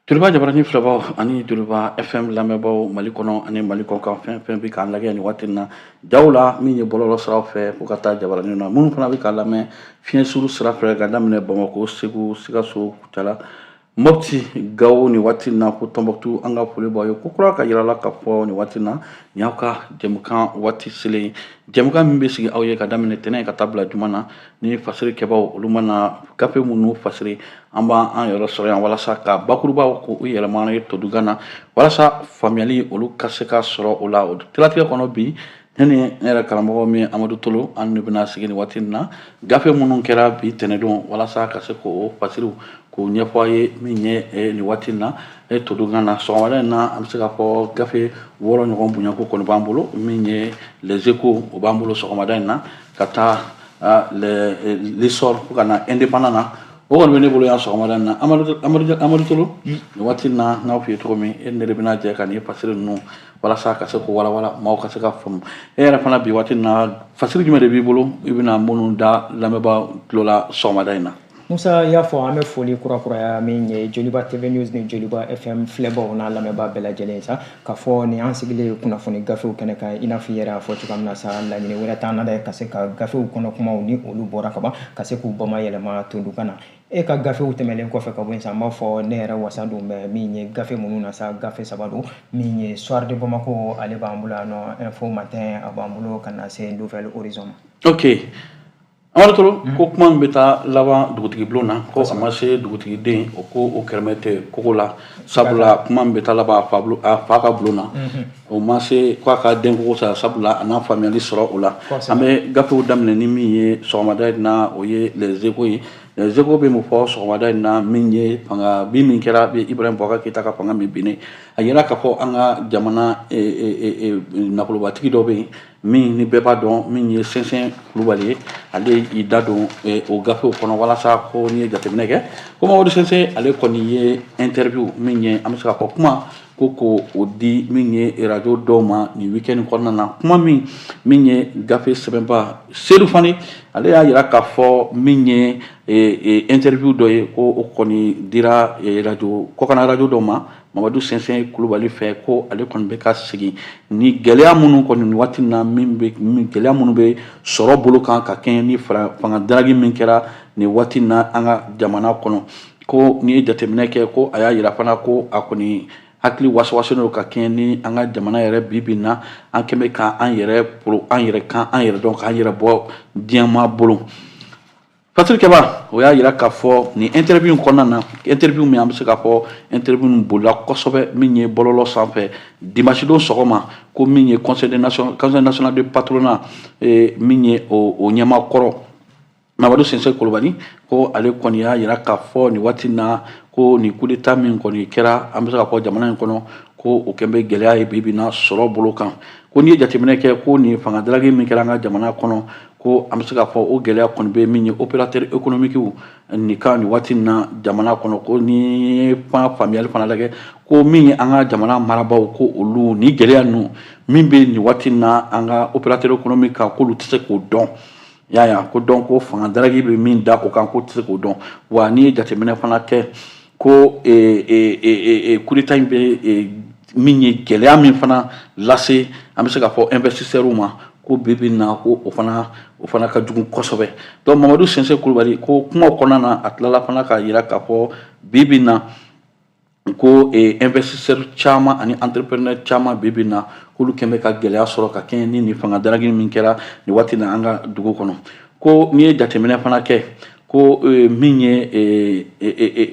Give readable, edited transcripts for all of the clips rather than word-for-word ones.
Joliba Jabaranin filɛbaw ani Joliba FM lamɛnbaw Mali kɔnɔ ani Mali kɔkan fɛn fɛn bɛ k'an lajɛ nin waati in na jaw la min ye bɔlɔlɔ siraw fɛ fo ka taa Jabaranin na minnu fana bɛ k'a lamɛn fiɲɛ suru sira fɛ ka daminɛ Bamakɔ, Segu, Sikaso, Kutala, Mopti, Gawo nin waati in na ko Tɔnbɔkutu an ka foli b'aw ye ko kura ka yira la ka fɔ nin waati in na nin y'aw ka jɛmukan waati selen ye jɛmukan min bɛ sigi aw ye ka daminɛ tɛnɛ ka taa bila juma na ni fasirikɛbaw olu mana gafe minnu fasiri an b'an yɛrɛ sɔrɔ yan walasa ka bakurubaw ko u yɛlɛma ye todunkan na walasa faamuyali olu ka se ka sɔrɔ o la o telatigɛ kɔnɔ bi ne ni ne yɛrɛ karamɔgɔ min Amadu Tolo an de bɛna sigi nin waati in na gafe minnu kɛra bi tɛnɛdon walasa ka se k'o fasiriw k'o ɲɛfɔ a ye min ye nin waati in na todunkan na sɔgɔmada in na an bɛ se k'a fɔ gafe 6 ɲɔgɔn bonyako kɔni b'an bolo min ye les échos o b'an bolo sɔgɔmada in na ka taa l'essor fo ka na indépendant na o kɔni bɛ ne bolo yan sɔgɔmada in na Amadu Tolo nin waati in na n'aw f'i ye cogo min e ne de bɛna jɛ ka nin fasiri ninnu walasa ka se k'o walawala maaw ka se ka faamu e yɛrɛ fana bi waati in na fasiri jumɛn de b'i bolo i bɛna minnu da lamɛnbaa tulo la sɔgɔmada in na. Musa y'a fɔ an bɛ foli kurakuraya min ye Joliba TV News ni Joliba FM filɛbaw n'a lamɛnbaa bɛɛ lajɛlen sa ka fɔ nin an sigilen kunnafoni gafew kɛnɛ kan i n'a fɔ i yɛrɛ y'a fɔ cogoya min na sa laɲini wɛrɛ t'an na dɛ ka se ka gafew kɔnɔ kumaw ni olu bɔra ka ban ka se k'u bamayɛlɛma todunkan na e ka gafew tɛmɛlen kɔfɛ ka bɔ yen sa n b'a fɔ ne yɛrɛ wasa don bɛ min ye gafe minnu na sa gafe 3 don min ye Soir de Bamako ale b'an bolo yan nɔ Info Matin a b'an bolo ka na se Nouvelle Horizon ma. Ok. Amadu Tolo ko kuma min bɛ taa laban dugutigi bulon na ko a ma se dugutigiden o ko o kɛrɛmɛ tɛ kogo la sabula kuma min bɛ taa laban a fa ka bulon na o ma se ko a ka denkogo sa sabula a n'a faamuyali sɔrɔ o la an bɛ gafew daminɛ ni min ye sɔgɔmada in na o ye les échos ye les échos bɛ mun fɔ sɔgɔmada in na min ye fanga bi min kɛra Ibrahim Boubacar Keita ka fanga min binnen a yira k'a fɔ an ka jamana nafolobatigi dɔ bɛ yen min ni bɛɛ b'a dɔn min ye Sɛnsɛn Kulubali ye ale y'i da don o gafew kɔnɔ walasa ko n'i ye jateminɛ kɛ ko Mamadu Sɛnsɛn ale kɔni ye interview min ye an bɛ se k'a fɔ kuma ko k'o di min ye radio dɔw ma nin weekend kɔnɔna na kuma min ye gafe sɛbɛnba Seydou Fane ale y'a yira k'a fɔ min ye interview dɔ ye ko o kɔni dira kɔkana radio dɔ ma Mamadu Sɛnsɛn Kulubali fɛ ko ale kɔni bɛ ka segin ni gɛlɛya minnu kɔni nin waati in na gɛlɛya minnu bɛ sɔrɔ bolo kan ka kɛɲɛ ni fanga daragi min kɛra nin waati in na an ka jamana kɔnɔ ko n'i ye jateminɛ kɛ ko a y'a yira fana ko a kɔni hakili wasawasalen ka kɛɲɛ ni an ka jamana yɛrɛ bi na an kɛn bɛ k'an yɛrɛ dɔn k'an yɛrɛ bɔ diɲɛmaa bolo. Fasirikɛba o y'a yira k'a fɔ nin interview in kɔnɔna na interview min an bɛ se k'a fɔ interview min bolila kosɛbɛ min ye bɔlɔlɔ sanfɛ dimanche don sɔgɔma ko min ye conseil national de patronat min ye o ɲɛmaakɔrɔ Mamadu Sɛnsɛn Kulubali ko ale kɔni y'a yira k'a fɔ nin waati in na ko nin coup d'état min kɔni kɛra an bɛ se k'a fɔ jamana in kɔnɔ ko o kɛn bɛ gɛlɛya ye bi na sɔrɔ bolo kan ko n'i ye jateminɛ kɛ ko nin fanga daragi min kɛra an ka jamana kɔnɔ ko an bɛ se k'a fɔ o gɛlɛya kɔni bɛ min ye opérateur économique nin kan nin waati in na jamana kɔnɔ ko ni ye faamuyali fana lajɛ ko min ye an ka jamana marabaaw ko olu ni gɛlɛya ninnu min bɛ nin waati in na an ka opérateur économique kan k'olu tɛ se k'o dɔn y'a ko dɔn ko fanga daragi bɛ min da o kan ko tɛ se k'o dɔn wa n'i ye jateminɛ fana kɛ ko coup d'état in bɛ min ye gɛlɛya min fana lase an bɛ se k'a fɔ investisseurs ma ko bi na ko o fana ka jugu kosɛbɛ donc Mamadu Sɛnsɛn Kulubali ko kumaw kɔnɔna na a tilala fana k'a yira k'a fɔ bi na ko investisseurs caman ani entrepreneur caman bi na k'olu kɛn bɛ ka gɛlɛya sɔrɔ ka kɛɲɛ ni nin fanga daragi min kɛra nin waati na an ka dugu kɔnɔ ko n'i ye jateminɛ fana kɛ ko min ye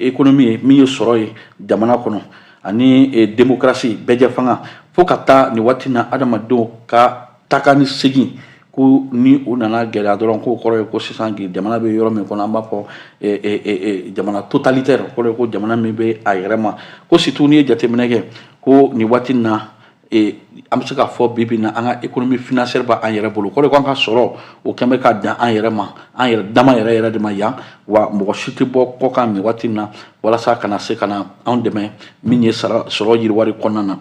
économie ye min ye sɔrɔ ye jamana kɔnɔ ani démocratie bɛɛjɛ fanga fo ka taa nin waati na adamadenw ka taka ni segin ko ni u nana gɛlɛya dɔrɔn k'o kɔrɔ ye ko sisan jamana bɛ yɔrɔ min kɔnɔ an b'a fɔ jamana totalitaire kɔrɔ ye ko jamana min bɛ a yɛrɛ ma ko surtout n'i ye jateminɛ kɛ ko nin waati na an bɛ se k'a fɔ bi na an ka économie financière b'an yɛrɛ bolo kɔrɔ ko an ka sɔrɔ o kɛn bɛ ka dan an yɛrɛ ma an yɛrɛ dama yɛrɛ de ma yan wa mɔgɔ si tɛ bɔ kɔkan nin waati na walasa kana se ka na anw dɛmɛ min ye sɔrɔ yiriwali kɔnɔna na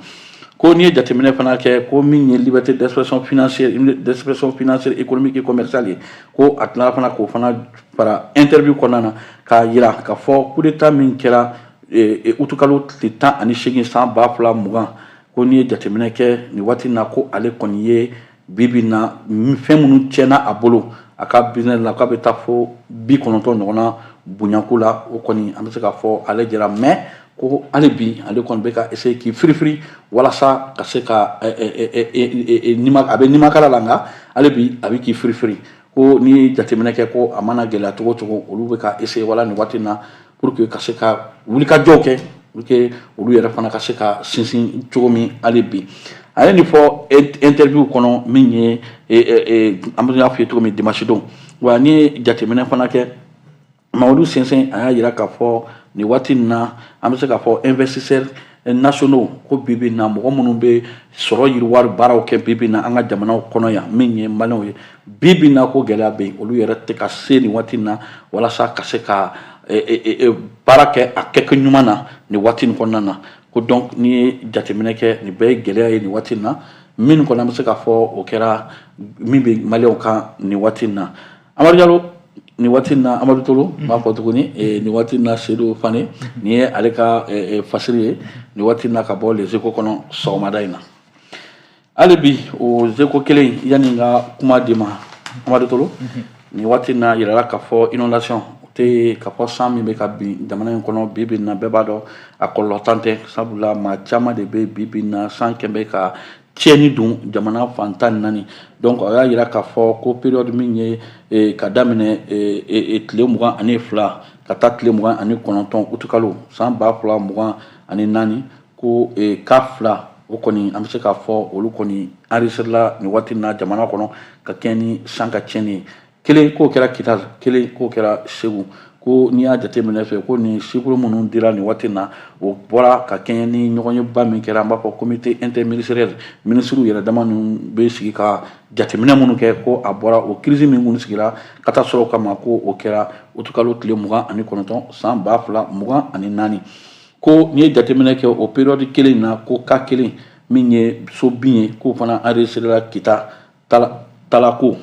ko n'i ye jateminɛ fana kɛ ko min ye liberté d'expression financière économique et commerciale ye ko a tilala fana k'o fana fara interview kɔnɔna na k'a yira k'a fɔ coup d'état min kɛra utukalo tile 18 san 2020 ko n'i ye jateminɛ kɛ nin waati na ko ale kɔni ye bibi na fɛn minnu tiɲɛna a bolo a ka business la k'a bɛ taa fo 90 ɲɔgɔnna bonyanko la o kɔni an bɛ se k'a fɔ ale jɛra mais ko hali bi ale kɔni bɛ ka essayer k'i firifiri walasa ka se ka a bɛ nimakala la nka hali bi a bɛ k'i firifiri ko ni jateminɛ kɛ ko a mana gɛlɛya cogo o cogo olu bɛ ka essayer wala nin waati na pour que ka se ka wulikajɔw kɛ pour que olu yɛrɛ fana ka se ka sinsin cogo min hali bi a ye nin fɔ interview kɔnɔ min ye an bɛ y'a fɔ ye cogo min dimanche don wa ni ye jateminɛ fana kɛ Mamadu Sɛnsɛn a y'a jira k'a fɔ nin waati in na an bɛ se k'a fɔ investisseurs nationaux ko bibi na mɔgɔ minnu bɛ sɔrɔ yiriwari baaraw kɛ bibi na an ka jamanaw kɔnɔ yan min ye maliyɛnw ye bibi na ko gɛlɛya bɛ yen olu yɛrɛ tɛ ka se nin waati in na walasa ka se ka baara kɛ a kɛkɛ ɲuman na nin waati in kɔnɔna na ko donc n'i ye jateminɛ kɛ nin bɛɛ ye gɛlɛya ye nin waati in na min kɔni an bɛ se k'a fɔ o kɛra min bɛ maliyɛnw kan nin waati in na Amadu Jalo nin waati in na Amadu Tolo n b'a fɔ tuguni nin waati in na Seydou Fane nin ye ale ka fasiri ye nin waati in na ka bɔ Les Échos kɔnɔ sɔgɔmada in na hali bi o Échos kelen yanni n ka kuma di ma Amadu Tolo nin waati in na yirala k'a fɔ inondation o tɛ k'a fɔ san min bɛ ka bin jamana in kɔnɔ bi bi in na bɛɛ b'a dɔn a kɔlɔlɔ tan tɛ sabula maa caman de bɛ bi bi in na san kɛn bɛ ka tiɲɛni dun jamana fan 14 donc a y'a jira k'a fɔ ko période min ye ka daminɛ tile 22 ka taa tile 29 utukalo san 2024 ko ka fila o kɔni an bɛ se k'a fɔ olu kɔni enregistrela nin waati na jamana kɔnɔ ka kɛɲɛ ni san ka tiɲɛni ye kelen k'o kɛra Kidal kelen k'o kɛra Segu ko n'i y'a jateminɛ fɛ ko nin chiffre minnu dira nin waati na o bɔra ka kɛɲɛ ni ɲɔgɔnyeba min kɛra an b'a fɔ comité interministériel ministres yɛrɛ dama ninnu bɛ sigi ka jateminɛ minnu kɛ ko a bɔra o crise min minnu sigira ka taa sɔrɔ kama ko o kɛra utukalo tile 29 san 2024 ko n'i ye jateminɛ kɛ o période kelen na ko ka kelen min ye so bin ye k'o fana enregistrera Kita Talako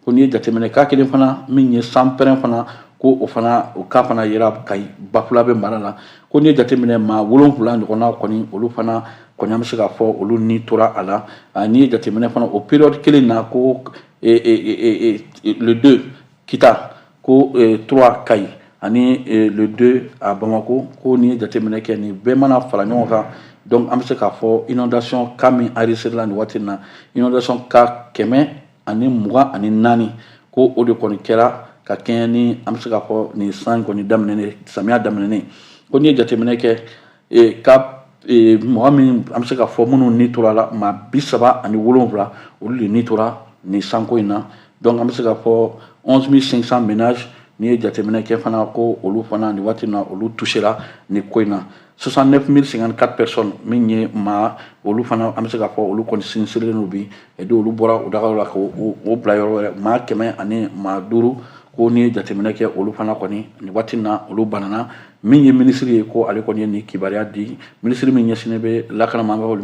ko n'i ye jateminɛ ka kelen fana min ye sanpɛrɛn fana ko o fana o ka fana yera Kayi Bafula bɛ mara la ko n'i ye jateminɛ maa 7 ɲɔgɔnna kɔni olu fana kɔni an bɛ se k'a fɔ olu ni tora a la n'i ye jateminɛ fana o période kelen na ko le 2 Kita ko 3 Kayi ani le 2 à Bamako ko n'i ye jateminɛ kɛ nin bɛɛ mana fara ɲɔgɔn kan donc an bɛ se k'a fɔ inondation ka min enregistré la nin waati in na inondation ka 124 ko o de kɔni kɛra ka kɛɲɛ ni an bɛ se k'a fɔ nin san kɔni daminɛnen samiya daminɛnen ko n'i ye jateminɛ kɛ ka mɔgɔ min an bɛ se k'a fɔ minnu ni tora la maa 37 olu de ni tora nin sanko in na donc an bɛ se k'a fɔ 11500 ménages n'i ye jateminɛ kɛ fana ko olu fana nin waati in na olu touchera nin ko in na 69054 personnes min ye maa olu fana an bɛ se k'a fɔ olu kɔni sinsirilen do bi et olu bɔra o dagaw la k'o bila yɔrɔ wɛrɛ maa 100 ani maa 5 ko n'i ye jateminɛ kɛ olu fana kɔni nin waati in na olu banana min ye ministre ye ko ale kɔni ye nin kibaruya di ministre min ɲɛsinnen bɛ lakana ma an b'a fɔ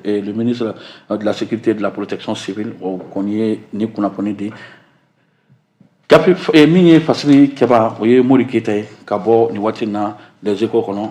le ministre de la sécurité et de la protection civile o kɔni ye nin kunnafoni di gafe min ye fasiri kɛba o ye Mori Keyita ye ka bɔ nin waati in na Les Échos kɔnɔ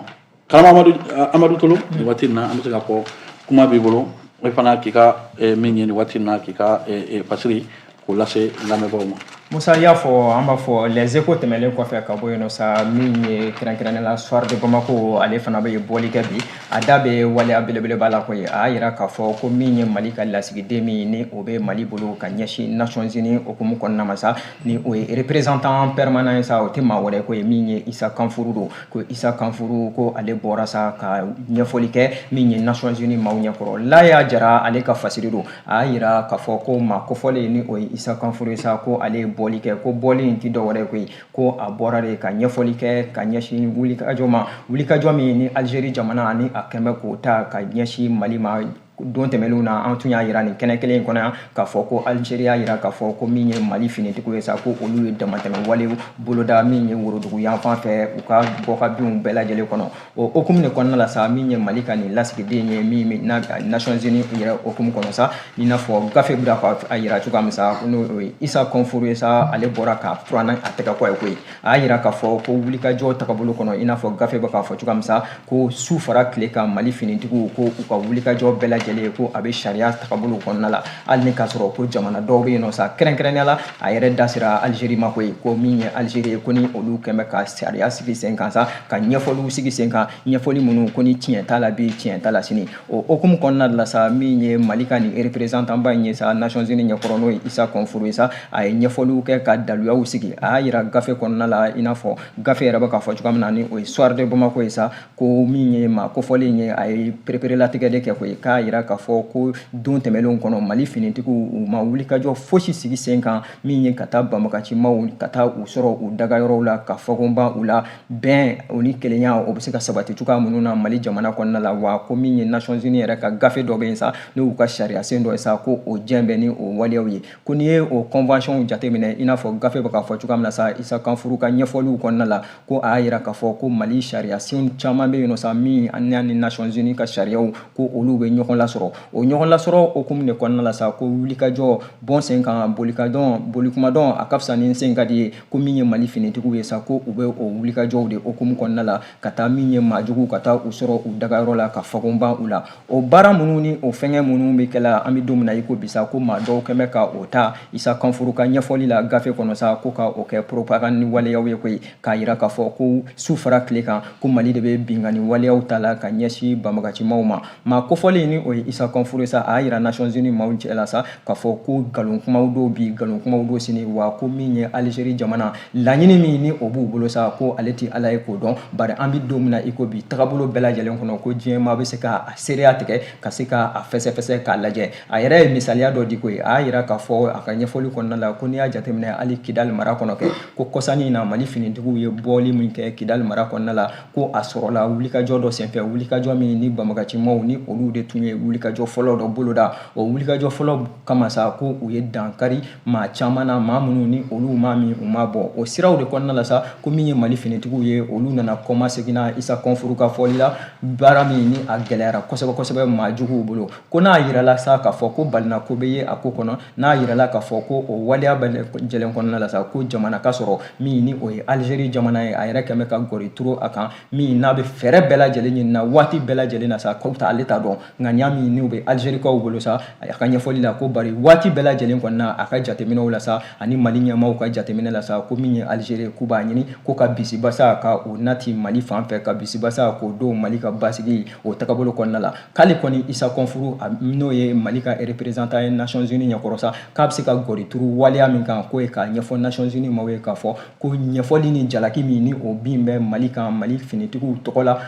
kalama Amadu Tolo nin waati in na an bɛ se k'a fɔ kuma b'i bolo e fana k'i ka min ye nin waati in na k'i ka fasiri k'o lase lamɛnbagaw ma. Musa y'a fɔ an b'a fɔ Les Échos tɛmɛlen kɔfɛ ka bɔ yen nɔ sa min ye kɛrɛnkɛrɛnnen la Soir de Bamako ale fana bɛ bɔli kɛ bi a da bɛ waleya belebeleba la koyi a y'a jira k'a fɔ ko min ye Mali ka lasigiden min ni o bɛ Mali bolo ka ɲɛsin Nations Unies okumu kɔnɔna ma sa ni o ye représentant permanent ye sa o tɛ maa wɛrɛ ko ye min ye Isa Kanfuru don ko Isa Kanfuru ko ale bɔra sa ka ɲɛfɔli kɛ min ye Nations Unies maaw ɲɛkɔrɔ Laya Jara ale ka fasiri don a y'a jira k'a fɔ ko maa kofɔlen ni o ye Isa Kanfuru ye sa ko ale bɔli kɛ ko bɔli in tɛ dɔwɛrɛ koyi ko a bɔra de ka ɲɛfɔli kɛ ka ɲɛsin wulikajɔ ma wulikajɔ min ni Algérie jamana ani a kɛn bɛ k'o ta ka ɲɛsin Mali ma don tɛmɛlenw na an tun y'a yira nin kɛnɛ kelen in kɔnɔ yan k'a fɔ ko Algérie y'a yira k'a fɔ ko min ye Mali finitigiw ye sa ko olu ye damatɛmɛ walew boloda min ye worodugu yan fan fɛ u ka bɔ ka binw bɛɛ lajɛlen kɔnɔ o hukumu de kɔnɔna la sa min ye Mali ka nin lasigiden ye min Nations Unies yɛrɛ hukumu kɔnɔ sa i n'a fɔ gafe bɛ a yira cogoya min sa n'o ye Issa Konfuru ye sa ale bɔra ka furanna a tɛgɛ kɔ ye koyi a y'a yira k'a fɔ ko wulikajɔ tagabolo kɔnɔ i n'a fɔ gafe bɛ k'a fɔ cogoya min sa ko su fara tile kan Mali finitigiw ko u ka wulikajɔ bɛɛ lajɛlen ko a bɛ sariya tagabolo kɔnɔna la hali ni k'a sɔrɔ ko jamana dɔw bɛ yen nɔ sa kɛrɛnkɛrɛnnenya la a yɛrɛ da sera Algérie ma koyi ko min ye Algérie ye ko ni olu kɛn bɛ ka sariya sigi sen kan sa ka ɲɛfɔliw sigi sen kan ɲɛfɔli minnu ko ni tiɲɛ t'a la bi tiɲɛ t'a la sini o hukumu kɔnɔna de la sa min ye Mali ka nin représentant ba in ye sa Nations Unies ɲɛkɔrɔ n'o ye Issa Konfuru ye sa a ye ɲɛfɔliw kɛ ka daluyaw sigi a y'a yira gafe kɔnɔna la i n'a fɔ gafe yɛrɛ bɛ k'a fɔ cogoya min na ni o ye Soir de Bamako ye sa ko min ye maa kofɔlen ye a ye perepere-latigɛ de kɛ koyi k'a yira k'a fɔ ko don tɛmɛlenw kɔnɔ Mali finitigiw u ma wulikajɔ fosi sigi sen kan min ye ka taa banbagancimaw ka taa u sɔrɔ u dagayɔrɔw la ka fɔgonba u la bɛn o ni kelenya o bɛ se ka sabati cogoya minnu na Mali jamana kɔnɔna la wa ko min ye Nations Unies yɛrɛ ka gafe dɔ bɛ yen sa n'u ka sariya sen dɔ ye sa ko o jɛn bɛ ni o waleyaw ye ko n'i ye o convention jateminɛ i n'a fɔ gafe bɛ k'a fɔ cogoya min na sa Issa Konfuru ka ɲɛfɔliw kɔnɔna la ko a y'a yira k'a fɔ ko Mali sariya sen caman bɛ yen nɔ sa min ni Nations Unies ka sariyaw ko olu bɛ ɲɔgɔn lasɔrɔ o ɲɔgɔn lasɔrɔ hukumu de kɔnɔna la sa ko wulikajɔ bɔn sen kan bolikumadɔn a ka fisa ni sen ka di ye ko min ye Mali finitigiw ye sa ko u bɛ o wulikajɔw de hukumu kɔnɔna la ka taa min ye maajugu ka taa u sɔrɔ u dagayɔrɔ la ka fagonba u la o baara minnu ni o fɛngɛ minnu bɛ kɛla an bɛ don min na i ko bisa ko maa dɔw kɛn bɛ ka o ta Issa Konfuru ka ɲɛfɔli la gafe kɔnɔ sa ko ka o kɛ propagande waleyaw ye koyi k'a yira k'a fɔ ko su fara tile kan ko Mali de bɛ bingani waleyaw ta la ka ɲɛsin banbagancimaw ma maa kofɔlen ni o ye Issa Konfuru sa a y'a yira Nations Unies maaw cɛ la sa k'a fɔ ko nkalon kumaw dɔw bi nkalon kumaw dɔw sini wa ko min ye Algérie jamana laɲini min ni o b'u bolo sa ko ale tɛ Ala ye k'o dɔn bari an bɛ don min na i ko bi tagabolo bɛɛ lajɛlen kɔnɔ ko diɲɛ maa bɛ se k'a seereya tigɛ ka se k'a fɛsɛfɛsɛ k'a lajɛ a yɛrɛ ye misaliya dɔ di koyi a y'a yira k'a fɔ a ka ɲɛfɔli kɔnɔna la ko n'i y'a jateminɛ hali Kidali mara kɔnɔ kɛ ko kɔsannin in na Mali finitigiw ye bɔli min kɛ Kidali mara kɔnɔna la ko a sɔrɔla wulikajɔ dɔ senfɛ wulikajɔ min ni banbagancimaw ni olu de tun ye wulikajɔ fɔlɔ dɔ boloda o wulikajɔ fɔlɔ kama sa ko u ye dankari maa caman na maa minnu ni olu maa min u ma bɔ o siraw de kɔnɔna la sa ko min ye Mali finitigiw ye olu nana kɔma seginna Issa Konfuru ka fɔli la baara min ni a gɛlɛyara kosɛbɛ kosɛbɛ maajuguw bolo ko n'a yirala sa k'a fɔ ko balina ko bɛ ye a ko kɔnɔ n'a yirala k'a fɔ ko o waleya bɛɛ lajɛlen kɔnɔna la sa ko jamana ka sɔrɔ min ni o ye Algérie jamana ye a yɛrɛ kɛn bɛ ka gɔri turu a kan min n'a bɛ fɛɛrɛ bɛɛ lajɛlen ɲini na waati bɛɛ lajɛlen na sa ko ale t'a dɔn ŋaniya min n'u bɛ Algérie kaw bolo sa a ka ɲɛfɔli la ko bari waati bɛɛ lajɛlen kɔnɔna a ka jateminɛw la sa ani Mali ɲɛmaaw ka jateminɛ la sa ko min ye Algérie k'u b'a ɲini ko ka bisibasa ka o nati Mali fan fɛ ka bisibasa k'o don Mali ka basigi o tagabolo kɔnɔna la k'ale kɔni Issa Konfuru n'o ye Mali ka représentant ye Nations Unies ɲɛkɔrɔ sa k'a bɛ se ka gɔri turu waleya min kan k'o ye k'a ɲɛfɔ Nations Unies maaw ye k'a fɔ ko ɲɛfɔli ni jalaki min ni o bin bɛ Mali kan Mali finitigiw tɔgɔ la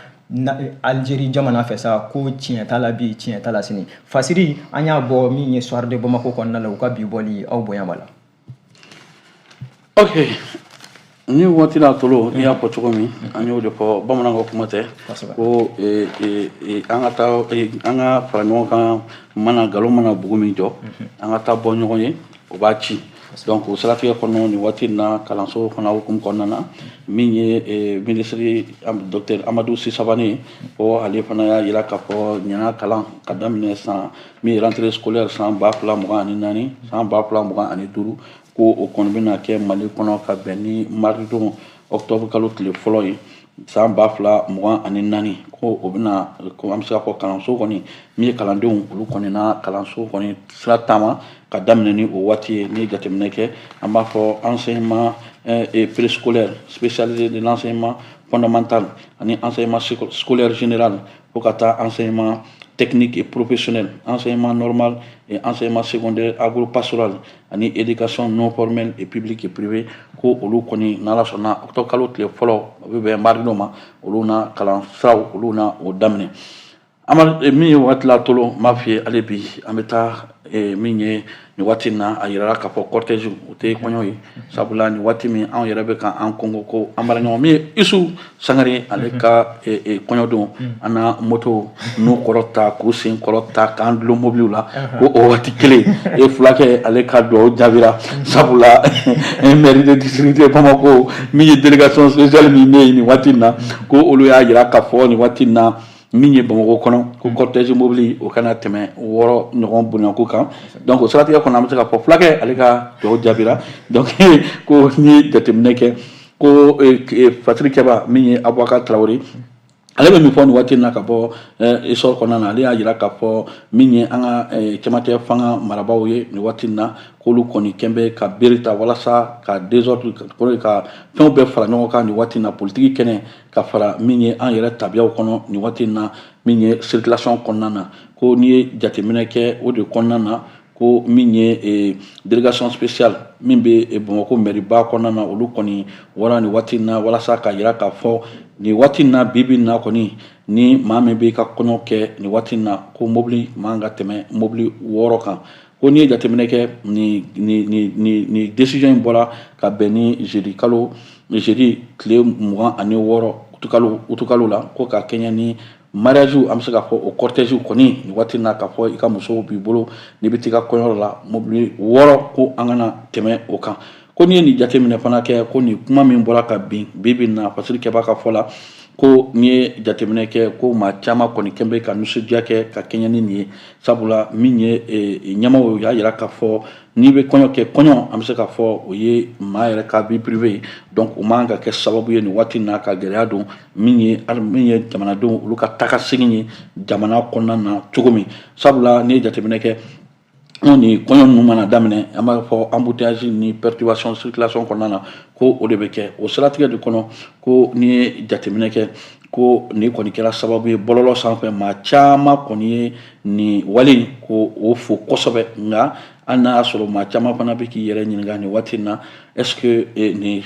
Algérie jamana fɛ sa ko tiɲɛ t'a la bi tiɲɛ t'a la sini fasiri an y'a bɔ min ye Soir de Bamako kɔnɔna la u ka bi bɔli aw bonya b'a la. Ok ni waati la tolo n'i y'a fɔ cogo min an y'o de fɔ bamananw ka kuma tɛ ko an ka fara ɲɔgɔn kan mana nkalon mana bugu min jɔ an ka taa bɔ ɲɔgɔn ye o b'a ci donc o siratigɛ kɔnɔ nin waati in na kalanso fana hukumu kɔnɔna na min ye ministre Dr Amadou Sy Sabané ko ale fana y'a yira k'a fɔ ɲinan kalan ka daminɛ san min ye rentrée scolaire san 2024 san 2025 ko o kɔni bɛna kɛ Mali kɔnɔ ka bɛn ni maridon octobre kalo tile fɔlɔ ye san 2024 ko o bɛna ko an bɛ se ka fɔ kalanso kɔni min ye kalandenw olu kɔni na kalanso kɔni sira taama ka daminɛ ni o waati ye ni jateminɛ kɛ an b'a fɔ enseignement préscolaire spécialisé de l'enseignement fondamental ani enseignement scolaire général fo ka taa enseignement technique et professionnel, enseignement normal et enseignement secondaire agro-pastoral, ani éducation non formelle et publique et privée, ko olu koni n'ala sɔnna octobre kalo tile fɔlɔ o bɛ bɛn mardi dɔ ma olu na kalan siraw olu na o daminɛ ama min ye waati la tolo m'a f'i ye ale bi an bɛ taa min ye nin waati in na a yirala k'a fɔ cortège o tɛ kɔɲɔ ye sabula nin waati min anw yɛrɛ bɛ ka an kɔngɔ ko an bara ɲɔgɔn min ye Isu Sangare ale ka kɔɲɔ don an na moto n'u kɔrɔta k'u sen kɔrɔta k'an dulon mobiliw la ko o waati kelen fulakɛ ale ka dugawu jaabira sabula maire de district Bamako min ye délégation spéciale min bɛ yen nin waati in na ko olu y'a jira k'a fɔ nin waati in na min ye Bamako kɔnɔ ko cortège mobili o kana tɛmɛ 6 ɲɔgɔn bonyaku kan donc o siratigɛ kɔnɔ an bɛ se k'a fɔ fulakɛ ale ka dugawu jaabira donc ko ni jateminɛ kɛ ko Fatiri Kɛba min ye Abubakar Traoré ale bɛ min fɔ nin waati in na ka bɔ essor kɔnɔna na ale y'a jira k'a fɔ min ye an ka cɛmancɛ fanga marabaaw ye nin waati in na k'olu kɔni kɛn bɛ ka bere ta walasa ka désordre ka fɛnw bɛɛ fara ɲɔgɔn kan nin waati in na politique kɛnɛ ka fara min ye an yɛrɛ tabiyaw kɔnɔ nin waati in na min ye circulation kɔnɔna na ko n'i ye jateminɛ kɛ o de kɔnɔna na ko min ye délégation spéciale min bɛ Bamako mairie ba kɔnɔna na olu kɔni wɔra nin waati in na walasa ka jira k'a fɔ nin waati in na bi in na kɔni ni maa min bɛ ka kɔɲɔ kɛ nin waati in na ko mobili man ka tɛmɛ mobili 6 kan ko n'i ye jateminɛ kɛ ni décision in bɔra ka bɛn ni jeudi tile 26 utukalo la ko ka kɛɲɛ ni mariage an bɛ se k'a fɔ o cortège kɔni nin waati in na k'a fɔ i ka muso b'i bolo n'i bɛ taa i ka kɔɲɔ la mobili 6 ko an kana tɛmɛ o kan ko n'i ye nin jateminɛ fana kɛ ko nin kuma min bɔra ka bin bi in na Fatiri Kɛba ka fɔ la ko n'i ye jateminɛ kɛ ko maa caman kɔni kɛn bɛ ka nisɔndiya kɛ ka kɛɲɛ ni nin ye sabula min ye ɲɛmaaw y'a jira k'a fɔ n'i bɛ kɔɲɔ kɛ kɔɲɔ an bɛ se k'a fɔ o ye maa yɛrɛ ka vie privée ye donc o man ka kɛ sababu ye nin waati in na ka gɛlɛya don min ye jamanadenw olu ka taga segin ye jamana kɔnɔna na cogo min sabula n'i ye jateminɛ kɛ ni kɔɲɔ ninnu mana daminɛ an b'a fɔ embouteillage ni perturbation circulation kɔnɔna na ko o de bɛ kɛ o siratigɛ de kɔnɔ ko n'i ye jateminɛ kɛ ko nin kɔni kɛra sababu ye bɔlɔlɔ sanfɛ maa caman kɔni ye nin wale ko o fo kosɛbɛ nka hali n'a y'a sɔrɔ maa caman fana bɛ k'i yɛrɛ ɲininka nin waati in na est-ce que nin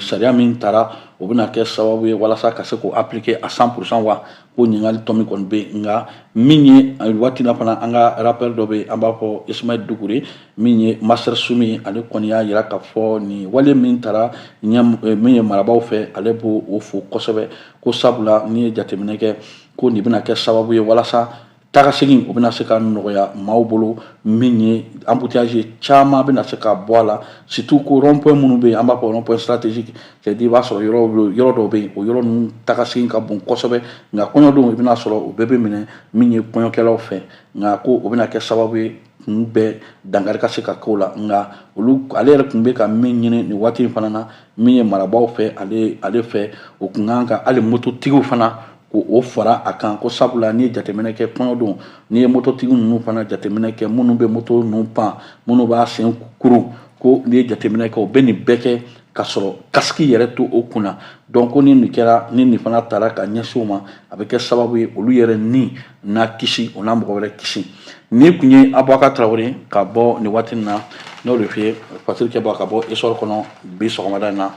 sariya min tara o bɛna kɛ sababu ye walasa ka se k'o appliquer à 100% wa ko ɲininkali tɔ min kɔni bɛ yen nka min ye waati in na fana an ka rappel dɔ bɛ yen an b'a fɔ Ismaël Dukure min ye Master Sumi ale kɔni y'a jira k'a fɔ nin wale min tara min ye marabaaw fɛ ale b'o o fo kosɛbɛ ko sabula n'i ye jateminɛ kɛ ko nin bɛna kɛ sababu ye walasa taga segin o bɛna se ka nɔgɔya maaw bolo min ye embouteillage caman bɛna se ka bɔ a la surtout ko rond-point minnu bɛ yen an b'a fɔ rond-point stratégique c'est-à-dire i b'a sɔrɔ yɔrɔ dɔw bɛ yen o yɔrɔ ninnu taga segin ka bon kosɛbɛ nka kɔɲɔdon i bɛna sɔrɔ o bɛɛ bɛ minɛ min ye kɔɲɔkɛlaw fɛ nka ko o bɛna kɛ sababu ye kun bɛɛ dankari ka se ka k'o la nka ale yɛrɛ tun bɛ ka min ɲini nin waati in fana na min ye marabaaw fɛ ale fɛ o kun kan ka hali mototigiw fana ko o fara a kan ko sabula n'i ye jateminɛ kɛ kɔɲɔ don n'i ye mototigi ninnu fana jateminɛ kɛ minnu bɛ moto ninnu pan minnu b'a sen kuru ko n'i ye jateminɛ kɛ o bɛ nin bɛɛ kɛ ka sɔrɔ kasiki yɛrɛ to o kunna donc ko ni nin kɛra ni nin fana tara ka ɲɛsin o ma a bɛ kɛ sababu ye olu yɛrɛ ni n'a kisi o n'a mɔgɔ wɛrɛ kisi ni tun ye Abubakar Traoré ka bɔ nin waati in na n'o de f'i ye Fatiri Kɛba ka bɔ essor kɔnɔ bi sɔgɔmada in na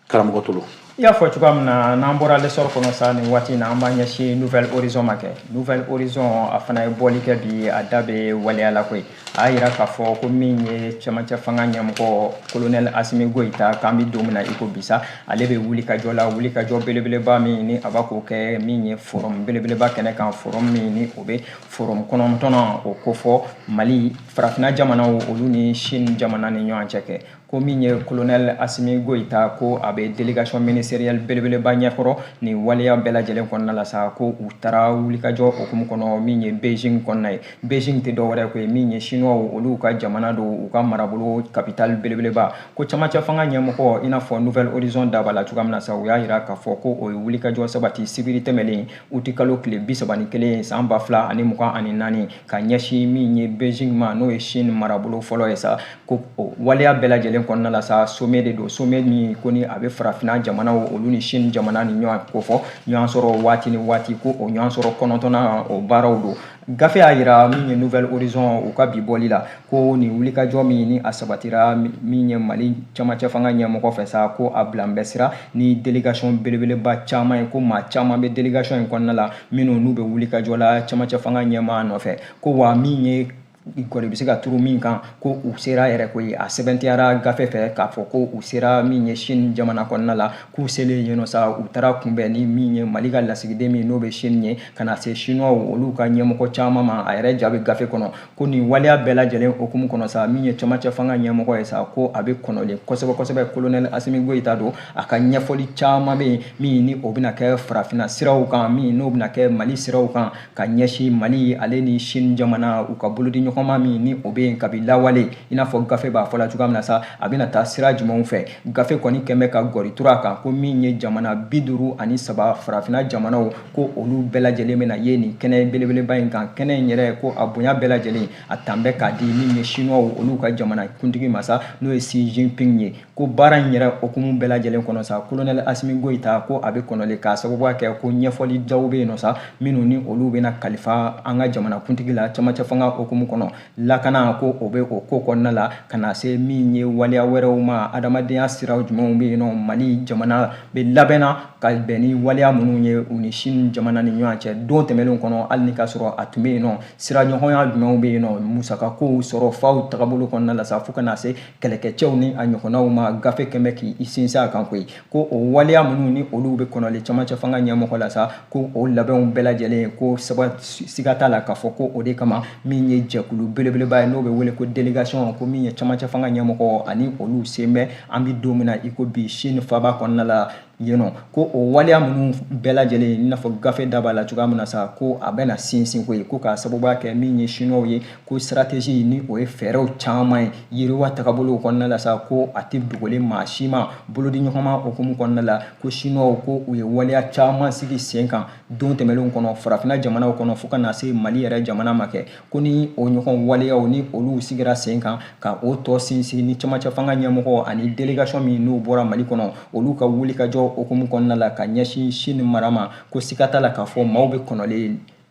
karamɔgɔ Tolo. I y'a fɔ cogoya min na n'an bɔra l'essor kɔnɔ sa nin waati in na an b'a ɲɛsin Nouvelle Horizon ma kɛ Nouvelle Horizon a fana ye bɔli kɛ bi a da bɛ waleya la koyi a y'a jira k'a fɔ ko min ye cɛmancɛ fanga ɲɛmɔgɔ colonel Asimi Goyita k'an bɛ don min na i ko bi sa ale bɛ wulikajɔ la wulikajɔ belebeleba min ni a b'a k'o kɛ min ye forum belebeleba kɛnɛ kan forum min ni o bɛ forum 9 o ko fɔ Mali farafinna jamanaw olu ni Chine jamana ni ɲɔgɔn cɛ kɛ ko min ye colonel Asimi Goyita ko a bɛ délégation ministérielle belebeleba ɲɛkɔrɔ nin waleya bɛɛ lajɛlen kɔnɔna la sa ko u taara wulikajɔ hukumu kɔnɔ min ye Beijing kɔnɔna ye Beijing tɛ dɔwɛrɛ ko ye min ye chinois olu ka jamana don u ka marabolo capitale belebeleba ko camancɛ fanga ɲɛmɔgɔ i n'a fɔ Nouvelle Horizon daba la cogoya min na sa u y'a jira k'a fɔ ko o ye wulikajɔ sabati sibiri tɛmɛlen uti kalo tile 31 san 2024 ka ɲɛsin min ye Beijing ma n'o ye Chine marabolo fɔlɔ ye sa ko waleya bɛɛ lajɛlen kɔnɔna la sa sommet de don sommet min ko ni a bɛ farafinna jamanaw olu ni Chine jamana ni ɲɔgɔn ko fɔ ɲɔgɔn sɔrɔ waati ni waati ko o ɲɔgɔn sɔrɔ 9nan o baaraw do gafe a yira min ye Nouvelle Horizon u ka bi bɔli la ko ni wulikajɔ min ni a sabatira min ye Mali camancɛ fanga ɲɛmɔgɔ fɛ sa ko a bila bɛ sira ni délégation belebeleba caman ye ko maa caman bɛ délégation in kɔnɔna la minnu n'u bɛ wulikajɔ la camancɛ fanga ɲɛmaa nɔfɛ ko wa min ye gɔri bɛ se ka turu min kan ko u sera yɛrɛ ko ye a sɛbɛntiyara gafe fɛ k'a fɔ ko u sera min ye Chine jamana kɔnɔna la k'u selen yen nɔ sa u taara kunbɛn ni min ye Mali ka lasigiden min n'o bɛ Chine ye ka na se chinois olu ka ɲɛmɔgɔ caman ma a yɛrɛ ja bɛ gafe kɔnɔ ko nin waleya bɛɛ lajɛlen hukumu kɔnɔ sa min ye camancɛ fanga ɲɛmɔgɔ ye sa ko a bɛ kɔnɔlen kosɛbɛ kosɛbɛ colonel Asimi Goïta do a ka ɲɛfɔli caman bɛ yen min ni o bɛna kɛ farafinna siraw kan min n'o bɛna kɛ Mali siraw kan ka ɲɛsin Mali ale ni Chine jamana u ka bolodi ɲɔgɔn min ni o bɛ yen kabi lawale i n'a fɔ gafe b'a fɔ la cogoya min na sa a bɛna taa sira jumɛnw fɛ gafe kɔni kɛmɛ ka gɔri turu a kan ko min ye jamana 53 farafinna jamanaw ko olu bɛɛ lajɛlen bɛna ye nin kɛnɛ belebeleba in kan kɛnɛ in yɛrɛ ko a bonya bɛɛ lajɛlen a tan bɛ k'a di min ye chinois olu ka jamana kuntigi masa n'o ye Xi Jinping ye ko baara in yɛrɛ hukumu bɛɛ lajɛlen kɔnɔ sa colonel Asimi Goïta ko a bɛ kɔnɔlen k'a sababu kɛ ko ɲɛfɔli jaw bɛ yen nɔ sa minnu ni olu bɛna kalifa an ka jamana kuntigi la camancɛ fanga hukumu kɔnɔ lakana ko o bɛ o ko kɔnɔna la ka na se min ye waleya wɛrɛw ma adamadenya siraw jumɛnw bɛ yen nɔ Mali jamana bɛ labɛnna ka bɛn ni waleya minnu ye u ni Chine jamana ni ɲɔgɔn cɛ don tɛmɛnlenw kɔnɔ hali ni ka sɔrɔ a tun bɛ yen nɔ sira ɲɔgɔnya jumɛnw bɛ yen nɔ musakakow sɔrɔ faw tagabolo kɔnɔna la sa fo ka na se kɛlɛkɛcɛw ni a ɲɔgɔnnaw ma gafe kɛmɛ k'i sinsin a kan koyi ko o waleya minnu ni olu bɛ kɔnɔlen camancɛ fanga ɲɛmɔgɔ la sa ko o labɛnw bɛɛ lajɛlen ko siga t'a la k'a fɔ ko o de kama min ye jɛkulu belebeleba ye n'o bɛ wele ko délégation ko min ye camancɛ fanga ɲɛmɔgɔ ani olu sen bɛ an bɛ don min na i ko bi Chine faaba kɔnɔna la yen nɔ ko o waleya minnu bɛɛ lajɛlen i n'a fɔ gafe da b'a la cogoya min na sa ko a bɛna sinsin ko ye ko k'a sababu kɛ min ye chinois ye ko stratégie ni o ye fɛɛrɛw caman ye yiriwa tagabolow kɔnɔna la sa ko a tɛ dogolen maa si ma bolodi ɲɔgɔnma hukumu kɔnɔna la ko chinois ko u ye waleya caman sigi sen kan don tɛmɛnlenw kɔnɔ farafinna jamanaw kɔnɔ fo ka na se Mali yɛrɛ jamana ma kɛ ko ni o ɲɔgɔn waleyaw ni olu sigira sen kan ka o tɔ sinsin ni camancɛ fanga ɲɛmɔgɔ ani délégation min n'o bɔra Mali kɔnɔ olu ka wulikajɔ hukumu kɔnɔna la ka ɲɛsin Chine mara ma ko siga t'a la k'a fɔ maaw bɛ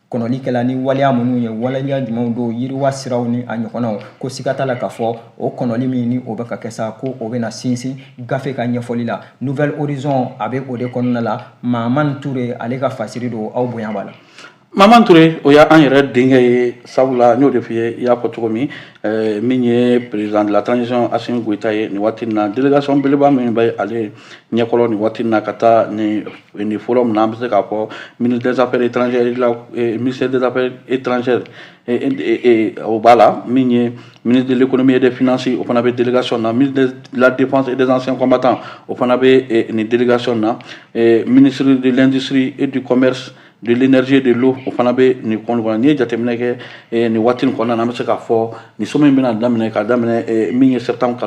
kɔnɔlikɛla ni waleya minnu ye waleya jumɛnw do yiriwa siraw ni a ɲɔgɔnnaw ko siga t'a la k'a fɔ o kɔnɔli min ni o bɛ ka kɛ sa ko o bɛna sinsin gafe ka ɲɛfɔli la Nouvelle Horizon a bɛ o de kɔnɔna la Mahamani Ture ale ka fasiri do aw bonya b'a la Mahamani Ture o y'an yɛrɛ denkɛ ye sabula n y'o de f'i ye i y'a fɔ cogo min min ye président de la transition Assimi Goïta ye nin waati in na délégation belebeleba min bɛ ale ɲɛkɔrɔ nin waati in na ka taa nin forum na an bɛ se k'a fɔ ministre des affaires étrangères la ministère des affaires étrangères o b'a la min ye ministre de l'économie et des finances o fana bɛ délégation na ministre de la défense et des anciens combattants o fana bɛ nin délégation na ministre de l'industrie et du commerce de l'énergie et de l'eau o fana bɛ nin kɔnɔ kɔnɔ n'i ye jateminɛ kɛ nin waati in kɔnɔna na an bɛ se k'a fɔ nin so min bɛna daminɛ ka daminɛ min ye septembre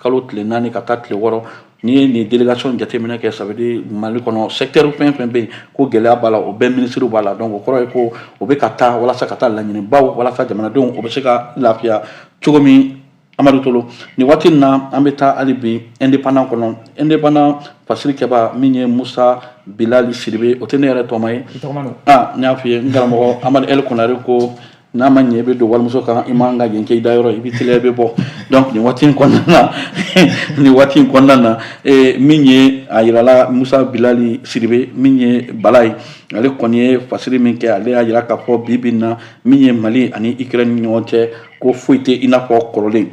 kalo tile 4 ka taa tile 6 n'i ye nin délégation jateminɛ kɛ ça veut dire Mali kɔnɔ secteur fɛn fɛn bɛ yen ko gɛlɛya b'a la o bɛɛ ministre b'a la donc o kɔrɔ ye ko o bɛ ka taa walasa ka taa laɲinibaw walasa jamanadenw o bɛ se ka lafiya cogo min Amadu Tolo nin waati in na an bɛ taa hali bi indépendant kɔnɔ indépendant fasirikɛba min ye Musa Bilali Sidibe o tɛ ne yɛrɛ tɔgɔma ye n y'a f'i ye n karamɔgɔ Amadu El Konare ko n'a ma ɲɛ i bɛ don walimuso kan i man ka yen kɛ i da yɔrɔ i bɛ teliya i bɛ bɔ donc nin waati in kɔnɔna na nin waati in kɔnɔna na min ye a yirala Musa Bilali Sidibe min ye Bala ye ale kɔni ye fasiri min kɛ ale y'a yira k'a fɔ bi bi in na min ye Mali ani Ukraine ni ɲɔgɔn cɛ ko foyi tɛ i n'a fɔ kɔrɔlen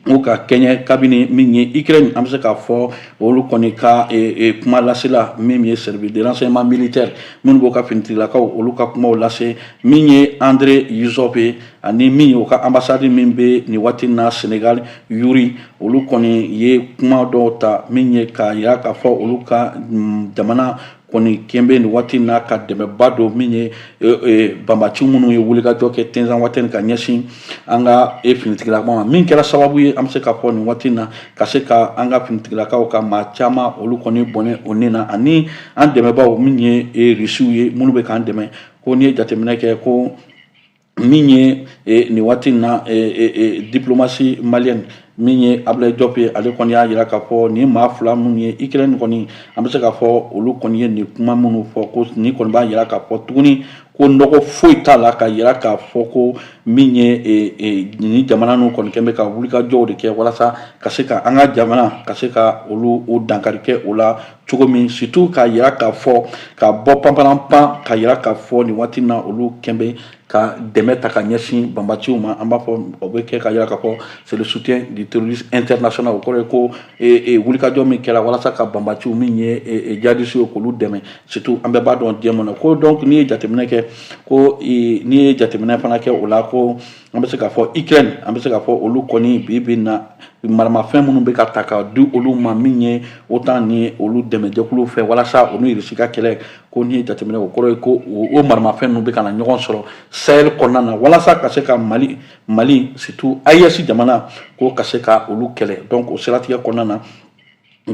o ka kɛɲɛ kabini min ye Ukraine an bɛ se k'a fɔ olu kɔni ka kuma lasela min ye service de renseignement militaire minnu b'o ka finitigilakaw olu ka kumaw lase min ye André Yusuf ye ani min ye o ka ambassade min bɛ nin waati in na Sénégal Yuri olu kɔni ye kuma dɔw ta min ye k'a yira k'a fɔ olu ka jamana kɔni kɛnbɛ nin waati in na ka dɛmɛba don min ye banbaci minnu ye wulikajɔ kɛ tɛnzan waati ka ɲɛsin an ka finitigilakaw ma min kɛra sababu ye an bɛ se k'a fɔ nin waati in na ka se ka an ka finitigilakaw ka maa caman olu kɔni bɔnɛ o nin na ani an dɛmɛbaw min ye Rusiw ye minnu bɛ k'an dɛmɛ ko n'i ye jateminɛ kɛ ko min ye nin waati in na diplomatie malienne min ye Ablaye Diop ye ale kɔni y'a jira k'a fɔ ni maa fila minnu ye Ukraine kɔni an bɛ se k'a fɔ olu kɔni ye nin kuma minnu fɔ ko ni kɔni b'a jira k'a fɔ tuguni ko nɔgɔ foyi t'a la ka yira k'a fɔ ko min ye ni jamana ninnu kɔni kɛn bɛ ka wulikajɔw de kɛ walasa ka se ka an ka jamana ka se ka olu o dankari kɛ o la cogo min surtout k'a yira k'a fɔ ka bɔ panparanpan ka yira k'a fɔ nin waati na olu kɛn bɛ ka dɛmɛ ta ka ɲɛsin banbaciw ma an b'a fɔ o bɛ kɛ ka yira k'a fɔ c'est le soutien du terrorisme international o kɔrɔ ye ko wulikajɔ min kɛra walasa ka banbaciw min ye jihadistes ye k'olu dɛmɛ surtout an bɛɛ b'a dɔn diɲɛ kɔnɔ ko donc n'i ye jateminɛ kɛ ko n'i ye jateminɛ fana kɛ o la ko an bɛ se k'a fɔ Ukraine an bɛ se k'a fɔ olu kɔni bi na maramafɛn minnu bɛ ka ta ka di olu ma min ye OTAN ni olu dɛmɛjɛkuluw fɛ walasa olu Russie ka kɛlɛ ko n'i ye jateminɛ o kɔrɔ ye ko o maramafɛn ninnu bɛ ka na ɲɔgɔn sɔrɔ Sahel kɔnɔna na walasa ka se ka Mali surtout AES jamana ko ka se ka olu kɛlɛ donc o siratigɛ kɔnɔna na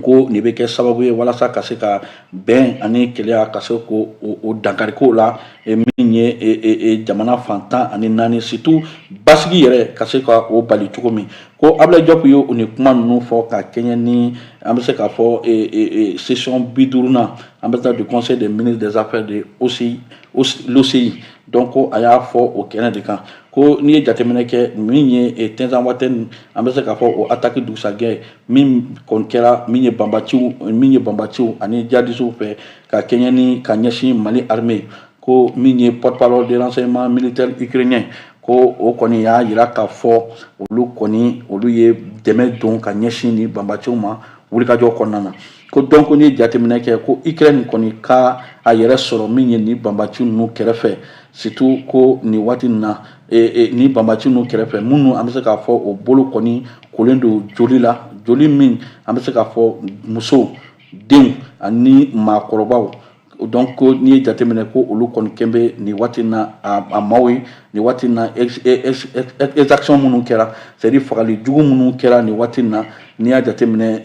ko nin bɛ kɛ sababu ye walasa ka se ka bɛn ani kɛlɛya ka se ko o dankari ko la min ye jamana fantan ani naani surtout basigi yɛrɛ ka se ka o bali cogo min ko Ablaye Diop ye o ni kuma ninnu fɔ ka kɛɲɛ ni an bɛ se k'a fɔ session 50nan an bɛ taa du conseil des ministres des affaires de l'OCI donc ko a y'a fɔ o kɛnɛ de kan ko n'i ye jateminɛ kɛ min ye Tɛnzan Waten an bɛ se k'a fɔ o attaque dugusajɛ min kɔni kɛra min ye banbaciw ani jihadistes fɛ ka kɛɲɛ ni ka ɲɛsin Mali armée ko min ye porte-parole de renseignement militaire ukrainien ko o kɔni y'a jira k'a fɔ olu ye dɛmɛ don ka ɲɛsin ni banbaciw ma wulikajɔ kɔnɔna na ko donc n'i ye jateminɛ kɛ ko Ukraine kɔni ka a yɛrɛ sɔrɔ min ye ni banbaci ninnu kɛrɛfɛ surtout ko nin waati in na ni banbaci ninnu kɛrɛfɛ minnu an bɛ se k'a fɔ o bolo kɔni kolen don joli la joli min an bɛ se k'a fɔ musow denw ani maakɔrɔbaw donc ko n'i ye jateminɛ ko olu kɔni kɛn bɛ nin waati in na a maaw ye nin waati in na exaction minnu kɛra c'est à dire fagali jugu minnu kɛra nin waati in na n'i y'a jateminɛ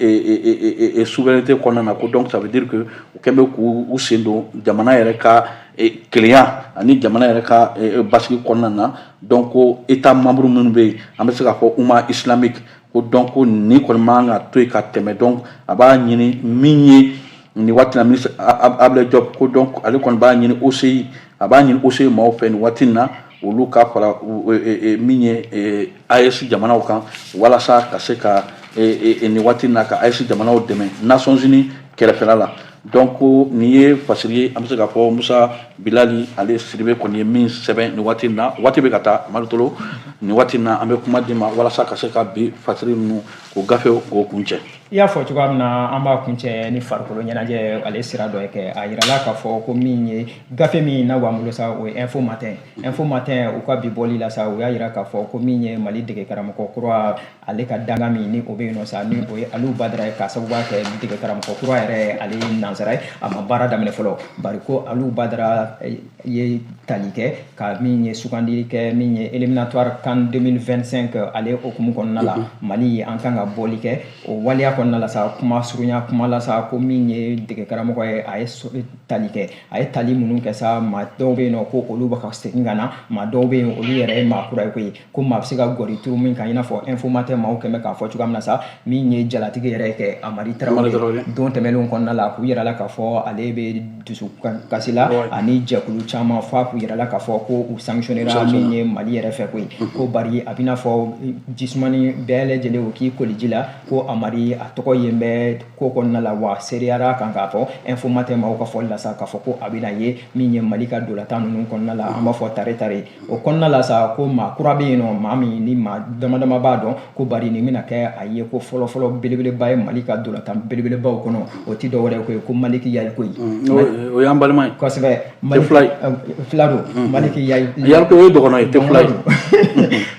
souveraineté kɔnɔna na ko donc ça veut dire que u kɛn bɛ k'u sen don jamana yɛrɛ ka kelenya ani jamana yɛrɛ ka basigi kɔnɔna na donc ko état membre minnu bɛ yen an bɛ se k'a fɔ umma islamique ko donc ko nin kɔni man ka to yen ka tɛmɛ donc a b'a ɲini min ye nin waati na ministre Ablaye Diop ko donc ale kɔni b'a ɲini OCI a b'a ɲini OCI maaw fɛ nin waati in na olu ka fara min ye AES jamanaw kan walasa ka se ka nin waati in na ka AES jamanaw dɛmɛ Nations Unies kɛrɛfɛla la donc nin ye fasiri ye an bɛ se k'a fɔ Musa Bilali ale Sidibe kɔni ye min sɛbɛn nin waati in na waati bɛ ka taa Amadu Tolo nin waati in na an bɛ kuma di ma walasa ka se ka bi fasiri ninnu k'o gafew k'o kuncɛ. I y'a fɔ cogoya min na an b'a kuncɛ ni farikolo ɲɛnajɛ ale sira dɔ ye kɛ a yirala k'a fɔ ko min ye gafe min n'a b'an bolo sa o ye Info Matin u ka bi bɔli la sa u y'a yira k'a fɔ ko min ye Mali dege karamɔgɔ kura ale ka danga min ni o bɛ yen nɔ sa ni o ye Aliyu Badara ye k'a sababuya kɛ dege karamɔgɔ kura yɛrɛ ale ye nansara ye a ma baara daminɛ fɔlɔ bari ko Aliyu Badara ye tali kɛ ka min ye sugandili kɛ min ye éliminatoire CAN 2025 ale okumu kɔnɔna la Mali an kan ka bɔli kɛ o waleya kɔnɔna la sa kuma surunya kuma la sa ko min ye dege karamɔgɔ ye a ye tali kɛ a ye tali minnu kɛ sa maa dɔw bɛ yen nɔ ko olu bɛ ka segin ka na maa dɔw bɛ yen olu yɛrɛ ye maa kura ye koyi ko maa bɛ se ka gɔri turu min kan i n'a fɔ Info Matin maaw kɛmɛ k'a fɔ cogoya min na sa min ye jalatigi yɛrɛ kɛ Amari Traoré don tɛmɛnlenw kɔnɔna la k'u yɛrɛ la k'a fɔ ale bɛ dusu kasi la ani jɛkulu caman f'a k'u yɛrɛ la k'a fɔ ko u sanctionnera min ye Mali yɛrɛ fɛ koyi ko bari a bɛ n'a fɔ jisumani bɛɛ lajɛlen o k'i koli ji la ko Amari a tɔgɔ yen bɛ ko kɔnɔna la wa seriyara kan k'a fɔ Info Matin maaw ka fɔli la sa k'a fɔ ko a bɛna ye min ye Mali ka dolata ninnu kɔnɔna la an b'a fɔ tare o kɔnɔna la sa ko maa kura bɛ yen nɔ maa min ni maa dama dama b'a dɔn ko bari nin bɛna kɛ a ye ko fɔlɔfɔlɔ belebeleba ye Mali ka dolata belebelebaw kɔnɔ o ti dɔ wɛrɛ ye ko Maliki Yayi koyi o y'an balima ye kosɛbɛ fila don Maliki Yayi ko o ye dɔgɔnɔ ye tɛ fila ye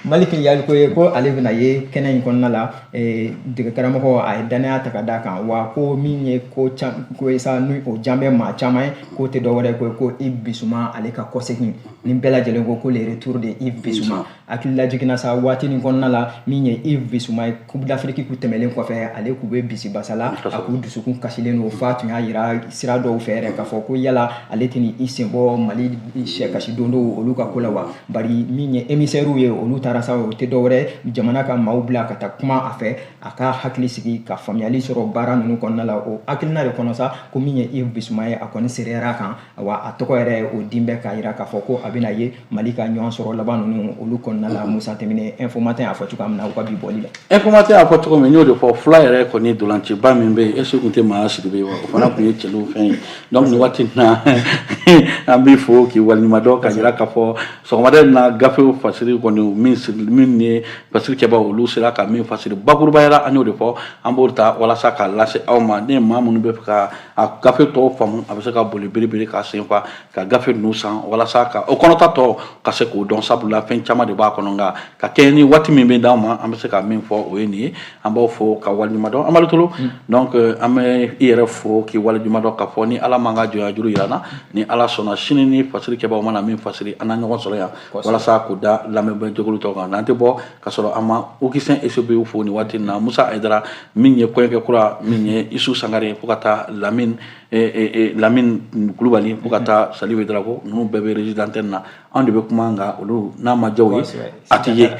Maliki Yayi ko ye ko ale bɛna ye kɛnɛ in kɔnɔna la dege karamɔgɔ a ye danaya ta ka d'a kan wa ko min ye ko ye sa ni o jan bɛ maa caman ye k'o tɛ dɔ wɛrɛ ye ko Yves Bissouma ale ka kɔsegin ni bɛɛ lajɛlen ko le retour de Yves Bissouma akili lajigina sa waati nin kɔnɔna la min ye Yves Bissouma ye Coupe d'Afrique ku tɛmɛlen kɔfɛ ale k'u bɛ bisi basala a k'u dusukun kasilen don fa tun y'a yira sira dɔw fɛ yɛrɛ k'a fɔ ko yala ale tɛ ni i sen bɔ Mali sɛ kasi don dɔw olu ka ko la wa bari min ye émissaires ye olu taara sa o tɛ dɔwɛrɛ jamana ka maaw bila ka taa kuma a fɛ a ka hakili sigi ka faamuyali sɔrɔ baara ninnu kɔnɔna la o hakilina de kɔnɔ sa ko min ye Yves Bissouma ye a kɔni sereyara kan wa a tɔgɔ yɛrɛ o din bɛ k'a yira k'a fɔ ko a bɛna ye Mali ka ɲɔgɔn sɔrɔ laban ninnu olu kɔnɔna la Musa Tɛmɛne Info Matin y'a fɔ cogoya min na u ka bi bɔli la Info Matin y'a fɔ cogo min n y'o de fɔ fila yɛrɛ kɔni dolanciba min bɛ yen est-ce que kun tɛ maa Sidibe wa o fana kun ye cɛlu fɛn ye donc nin waati na an b'i fo k'i waleɲumandɔn ka yira k'a fɔ sɔgɔmada in na gafew fasiri kɔni min ye fasiri kɛbaaw olu sera ka min fasiri bakurubayala an y'o de fɔ an b'o ta walasa k'a lase aw ma ni maa minnu bɛ fɛ ka a gafe tɔw faamu a bɛ se ka boli biribiri k'a senfa ka gafe ninnu san walasa ka o kɔnɔta tɔ ka se k'o dɔn sabula fɛn caman de b'a kɔnɔ nka ka kɛ ni waati min bɛ d'anw ma an bɛ se ka min fɔ o ye nin ye an b'aw fo ka waleɲumandɔn Amadu Tolo donc an bɛ i yɛrɛ fo k'i waleɲumandɔn k'a fɔ ni Ala m'an ka jɔnya juru yira na ni Ala sɔnna sini ni fasiri kɛbaaw mana min fasiri an na ɲɔgɔn sɔrɔ yan walasa k'o da lamɛnbɛnjɛkulu tɔw kan n'an tɛ bɔ ka sɔrɔ an ma Augustin Esobew fo nin waati in na Musa Ayidara min ye kɔɲɔkɛ kura min ye Isu Sangare fo ka taa Lamine Kulubali fo ka taa Salifu Darako ninnu bɛɛ bɛ régie d'antenne na anw de bɛ kuma nka olu n'a ma diya u ye a tɛ ye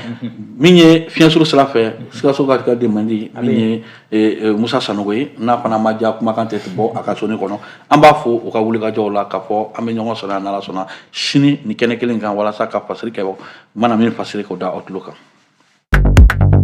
min ye fiɲɛsuru sira fɛ Sikaso ka demandi min ye Musa Sanogo ye n'a fana ma diya kumakan tɛ bɔ a ka soni kɔnɔ an b'a fo u ka wulikajɔw la k'a fɔ an bɛ ɲɔgɔn sɔrɔ yan n'Ala sɔnna sini ni kɛnɛ kelen kan walasa ka fasiri kɛ mana min fasiri k'o da aw tulo kan